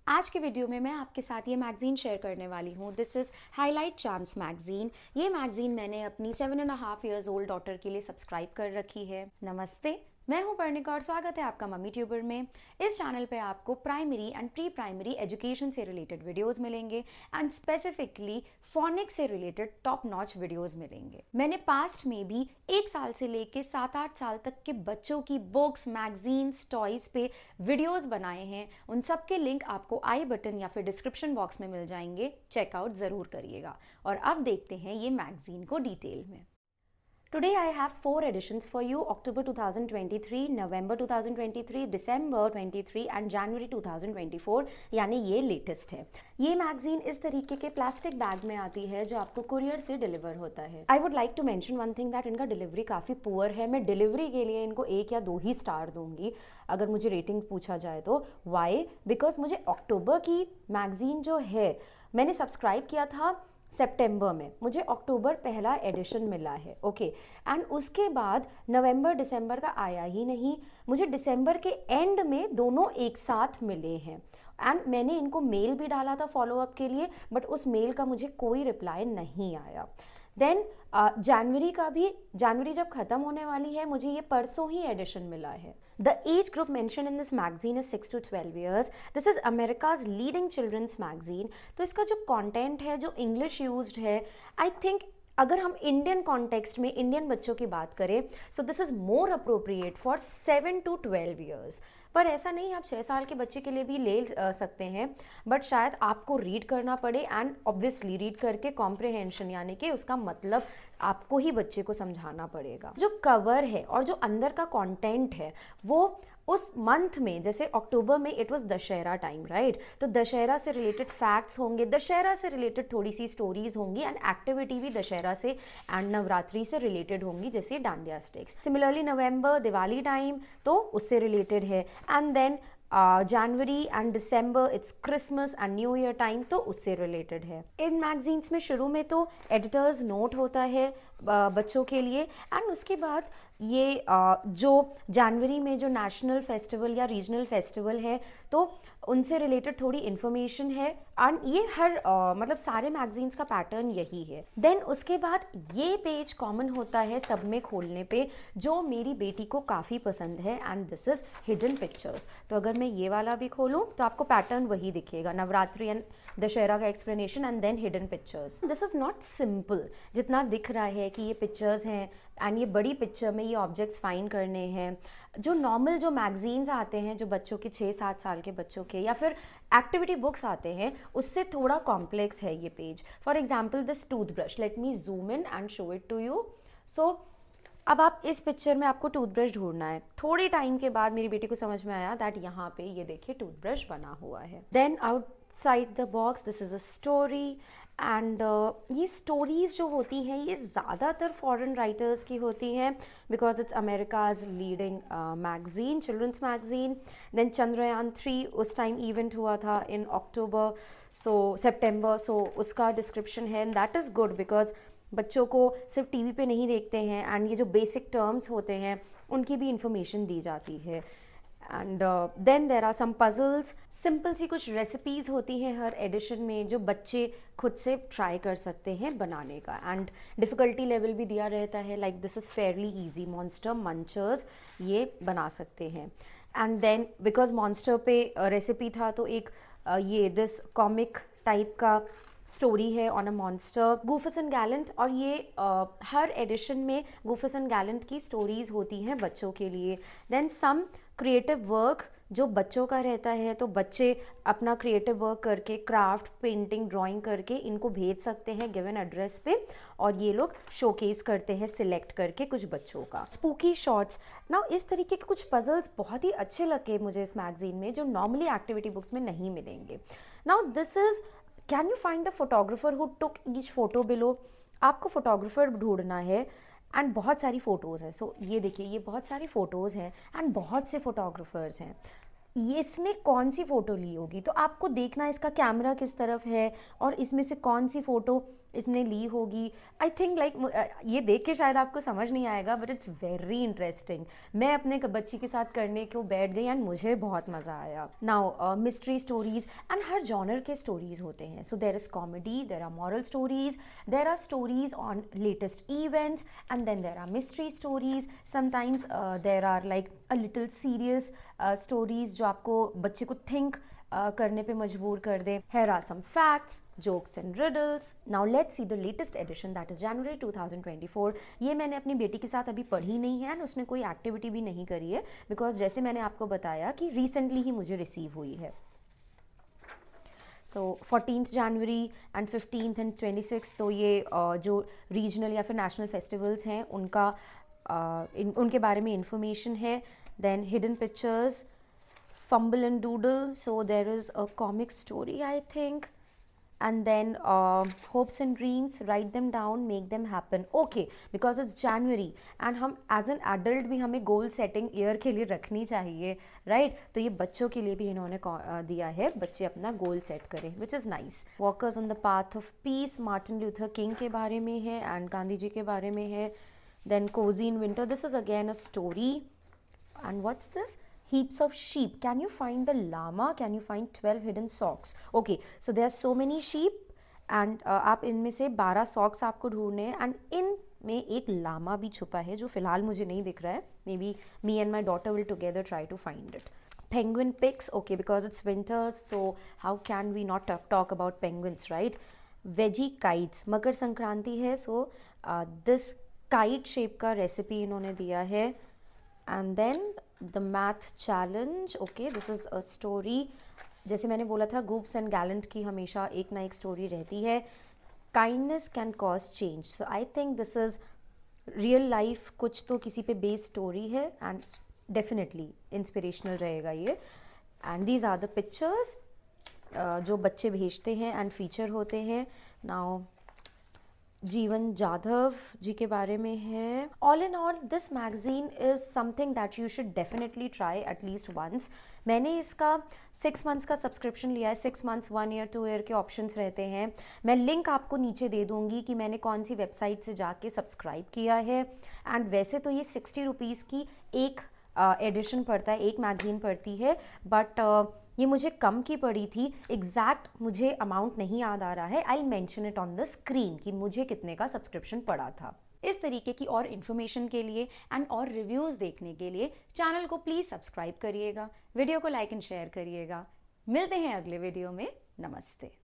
आज के वीडियो में मैं आपके साथ ये मैगज़ीन शेयर करने वाली हूँ। This is highlight charms magazine. ये मैगज़ीन मैंने अपनी 7.5 ईयर्स ओल्ड डॉटर के लिए सब्सक्राइब कर रखी है। नमस्ते, मैं हूँ पर्णिका और स्वागत है आपका मम्मी ट्यूबर में। इस चैनल पे आपको primary and pre primary education से रिलेटेड वीडियोस मिलेंगे एंड स्पेसिफिकली फोनिक्स से रिलेटेड टॉप नॉच वीडियोस मिलेंगे। मैंने पास्ट में भी 1 साल से लेके 7-8 साल तक के बच्चों की बुक्स, मैगजीन्स, टॉयज पे वीडियोस बनाए हैं। उन सब के लिंक आपको आई बटन या फिर डिस्क्रिप्शन बॉक्स में मिल जाएंगे, चेकआउट ज़रूर करिएगा। और अब देखते हैं ये मैगजीन को डिटेल में। Today I have 4 editions for you: October 2023, November 2023, December 23 and January 2024, यानी ये लेटेस्ट है। ये मैगजीन इस तरीके के प्लास्टिक बैग में आती है जो आपको कुरियर से डिलीवर होता है। I would like to mention one thing that इनका डिलीवरी काफ़ी पुअर है। मैं डिलीवरी के लिए इनको 1 या 2 ही स्टार दूंगी अगर मुझे रेटिंग पूछा जाए तो। वाई? बिकॉज मुझे अक्टूबर की मैगजीन जो है मैंने सब्सक्राइब किया था सितंबर में, मुझे अक्टूबर पहला एडिशन मिला है, ओके। एंड उसके बाद नवंबर दिसंबर का आया ही नहीं, मुझे दिसंबर के एंड में दोनों एक साथ मिले हैं। एंड मैंने इनको मेल भी डाला था फॉलोअप के लिए, बट उस मेल का मुझे कोई रिप्लाई नहीं आया। देन जनवरी जब ख़त्म होने वाली है, मुझे ये परसों ही एडिशन मिला है। The age group mention in this magazine is 6 to 12 years. This is America's leading children's magazine. तो इसका जो कंटेंट है, जो इंग्लिश यूज्ड है, आई थिंक अगर हम इंडियन कॉन्टेक्स्ट में इंडियन बच्चों की बात करें, so this is more appropriate for 7 to 12 years. पर ऐसा नहीं, आप 6 साल के बच्चे के लिए भी ले सकते हैं, बट शायद आपको रीड करना पड़े एंड ऑब्वियसली रीड करके कॉम्प्रिहेंशन यानी कि उसका मतलब आपको ही बच्चे को समझाना पड़ेगा। जो कवर है और जो अंदर का कंटेंट है वो उस मंथ में, जैसे अक्टूबर में it was Dussehra time, right? तो दशहरा से रिलेटेड फैक्ट्स होंगे, दशहरा से रिलेटेड थोड़ी सी स्टोरीज होंगी एंड एक्टिविटी भी दशहरा से एंड नवरात्रि से रिलेटेड होंगी, जैसे dandiya sticks. Similarly November Diwali time तो उससे रिलेटेड है। And then January and December it's Christmas and new year time, तो उससे रिलेटेड है। इन मैगजीन्स में शुरू में तो एडिटर्स नोट होता है बच्चों के लिए, एंड उसके बाद ये जो जनवरी में जो नेशनल फेस्टिवल या रीजनल फेस्टिवल है तो उनसे रिलेटेड थोड़ी इन्फॉर्मेशन है। एंड ये हर मतलब सारे मैगजीन्स का पैटर्न यही है। देन उसके बाद ये पेज कॉमन होता है सब में खोलने पे, जो मेरी बेटी को काफ़ी पसंद है, and this is hidden pictures. तो अगर मैं ये वाला भी खोलूँ तो आपको पैटर्न वही दिखेगा, नवरात्रि एंड दशहरा का explanation and then hidden pictures. This is not simple जितना दिख रहा है कि ये पिक्चर्स हैं एंड ये बड़ी पिक्चर में ये ऑब्जेक्ट्स फाइंड करने हैं। जो नॉर्मल जो मैगजीन्स आते हैं जो बच्चों के 6-7 साल के बच्चों के या फिर एक्टिविटी बुक्स आते हैं, उससे थोड़ा कॉम्प्लेक्स है ये page. For example this toothbrush, let me zoom in and show it to you. So अब आप इस पिक्चर में आपको टूथब्रश ढूंढना है। थोड़े टाइम के बाद मेरी बेटी को समझ में आया दैट यहाँ पे ये देखिए टूथब्रश बना हुआ है। Then outside the box this is a story and ये स्टोरीज़ जो होती हैं ये ज़्यादातर फॉरेन राइटर्स की होती हैं because it's America's leading magazine, children's magazine. Then Chandrayaan 3 उस टाइम इवेंट हुआ था इन अक्टूबर, सितंबर, सो उसका डिस्क्रिप्शन है and that is good because बच्चों को सिर्फ टीवी पे नहीं देखते हैं एंड ये जो बेसिक टर्म्स होते हैं उनकी भी इंफॉर्मेशन दी जाती है। And then there are some puzzles, simple सी कुछ रेसिपीज़ होती हैं हर एडिशन में जो बच्चे खुद से ट्राई कर सकते हैं बनाने का, एंड डिफ़िकल्टी लेवल भी दिया रहता है, like this is fairly easy, monster, munchers, ये बना सकते हैं। एंड देन बिकॉज मॉन्स्टर पे रेसिपी था तो एक ये दिस कॉमिक टाइप का स्टोरी है on a monster, Goofus and Gallant. और ये हर एडिशन में गूफस एंड गैलेंट की स्टोरीज़ होती हैं बच्चों के लिए। देन सम क्रिएटिव वर्क जो बच्चों का रहता है, तो बच्चे अपना क्रिएटिव वर्क करके क्राफ्ट, पेंटिंग, ड्राइंग करके इनको भेज सकते हैं गिवन एड्रेस पे, और ये लोग शोकेस करते हैं सिलेक्ट करके कुछ बच्चों का। स्पूकी शॉर्ट्स, ना इस तरीके के कुछ पजल्स बहुत ही अच्छे लगे मुझे इस मैगजीन में जो नॉर्मली एक्टिविटी बुक्स में नहीं मिलेंगे। Now this is can you find the photographer who took each photo below. आपको फोटोग्राफर ढूंढना है एंड बहुत सारी फ़ोटोज़ हैं। सो ये देखिए, ये बहुत सारी फ़ोटोज़ हैं एंड बहुत से फोटोग्राफर्स हैं। ये इसने कौन सी फ़ोटो ली होगी, तो आपको देखना है इसका कैमरा किस तरफ है और इसमें से कौन सी फ़ोटो इसने ली होगी। आई थिंक लाइक ये देख के शायद आपको समझ नहीं आएगा, बट इट्स वेरी इंटरेस्टिंग। मैं अपने बच्ची के साथ करने को बैठ गई एंड मुझे बहुत मज़ा आया। नाउ मिस्ट्री स्टोरीज, एंड हर जॉनर के स्टोरीज होते हैं। So there is comedy, there are moral stories, there are stories on latest events, and then there are mystery stories. Sometimes there are like a little serious stories जो आपको बच्चे को think करने पे मजबूर कर दे। Here are some facts, jokes and riddles. Now let's see the latest edition, that is January 2024. ये मैंने अपनी बेटी के साथ अभी पढ़ी नहीं है एंड उसने कोई एक्टिविटी भी नहीं करी है, बिकॉज जैसे मैंने आपको बताया कि रिसेंटली ही मुझे रिसीव हुई है। सो 14th January and 15th and 26th, तो ये जो रीजनल या फिर नेशनल फेस्टिवल्स हैं उनका उनके बारे में इंफॉर्मेशन है। Then hidden pictures, Fumble and Doodle, so there is a comic story I think, and then hopes and dreams, write them down, make them happen. Okay, because it's January and हम as an adult भी हमें goal setting year के लिए रखनी चाहिए, right? तो ये बच्चों के लिए भी इन्होंने दिया है, बच्चे अपना goal set करें, which is nice. Walkers on the Path of Peace, Martin Luther King के बारे में है and गांधी जी के बारे में है. Then Cozy in Winter, this is again a story. And what's this? Heaps of sheep. Can you find the llama? Can you find 12 hidden socks? Okay, so there are so many sheep and आप इनमें से 12 socks आपको ढूंढने हैं and इनमें एक लामा भी छुपा है जो फिलहाल मुझे नहीं दिख रहा है. Maybe me and my daughter will together try to find it. Penguin pics. Okay, because it's winter, so how can we not talk about penguins, right? Veggie kites. Makar Sankranti है, so this kite shape का recipe इन्होंने दिया है. And then the math challenge. Okay, this is a story. जैसे मैंने बोला था, Goops and Gallant की हमेशा एक ना एक स्टोरी रहती है. Kindness can cause change. So I think this is real life, कुछ तो किसी पे बेस्ड स्टोरी है and definitely inspirational रहेगा ये. And these are the pictures जो बच्चे भेजते हैं and feature होते हैं. Now जीवन जाधव जी के बारे में है. All in all this magazine is something that you should definitely try at least once. मैंने इसका 6 months का सब्सक्रिप्शन लिया है. 6 months, 1 year, 2 year के ऑप्शंस रहते हैं. मैं लिंक आपको नीचे दे दूँगी कि मैंने कौन सी वेबसाइट से जाके सब्सक्राइब किया है. एंड वैसे तो ये 60 रुपीज़ की एक एडिशन पड़ता है, एक मैगज़ीन पड़ती है, बट ये मुझे कम की पड़ी थी. एग्जैक्ट मुझे अमाउंट नहीं याद आ रहा है. I mention it on the screen कि मुझे कितने का सब्सक्रिप्शन पड़ा था. इस तरीके की और इन्फॉर्मेशन के लिए एंड और रिव्यूज़ देखने के लिए चैनल को प्लीज़ सब्सक्राइब करिएगा, वीडियो को लाइक एंड शेयर करिएगा. मिलते हैं अगले वीडियो में. नमस्ते.